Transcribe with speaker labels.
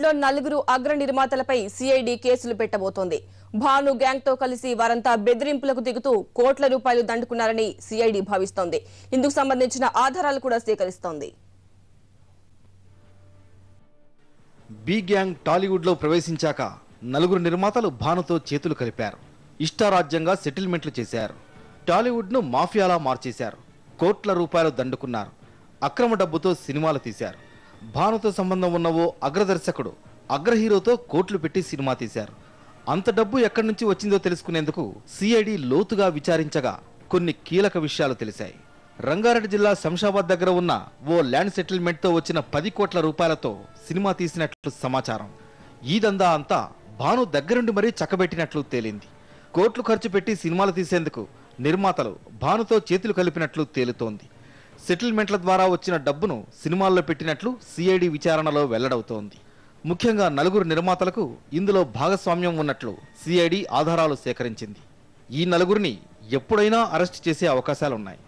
Speaker 1: లో నలుగురు అగ్ర నిర్మాతలపై సిఐడి కేసులు పెట్టబోతోంది. భాను గ్యాంగ్ తో కలిసి వారంతా బెదిరింపులకు దిగుతూ కోట్ల రూపాయలు దండుకున్నారని సిఐడి భావిస్తోంది. ఇందుకు సంబంధించిన ఆధారాలు కూడా సేకరిస్తోంది.
Speaker 2: బి గ్యాంగ్ టాలీవుడ్ లో ప్రవేశించాక నలుగురు నిర్మాతలు భానుతో చేతులు కలిపారు. ఇష్టారాజ్యంగా సెటిల్మెంట్లు చేశారు. టాలీవుడ్ ను మాఫియాలా మార్చేశారు. కోట్ల రూపాయలు దండుకున్నారు. అక్రమ డబ్బుతో సినిమాలు తీశారు. భానుతో సంబంధం ఉన్న ఓ అగ్రదర్శకుడు అగ్ర హీరోతో కోట్లు పెట్టి సినిమా తీశారు. అంత డబ్బు ఎక్కడి నుంచి వచ్చిందో తెలుసుకునేందుకు సిఐడి లోతుగా విచారించగా కొన్ని కీలక విషయాలు తెలిసాయి. రంగారెడ్డి జిల్లా శంషాబాద్ దగ్గర ఉన్న ఓ ల్యాండ్ సెటిల్మెంట్ తో వచ్చిన 10 కోట్ల రూపాయలతో సినిమా తీసినట్లు సమాచారం. ఈ దందా అంతా భాను దగ్గరుండి మరీ చక్కబెట్టినట్లు తేలింది. కోట్లు ఖర్చు పెట్టి సినిమాలు తీసేందుకు నిర్మాతలు భానుతో చేతులు కలిపినట్లు తేలుతోంది. సెటిల్మెంట్ల ద్వారా వచ్చిన డబ్బును సినిమాల్లో పెట్టినట్లు సిఐడి విచారణలో వెల్లడవుతోంది. ముఖ్యంగా నలుగురు నిర్మాతలకు ఇందులో భాగస్వామ్యం ఉన్నట్లు సిఐడి ఆధారాలు సేకరించింది. ఈ నలుగురిని ఎప్పుడైనా అరెస్ట్ చేసే అవకాశాలున్నాయి.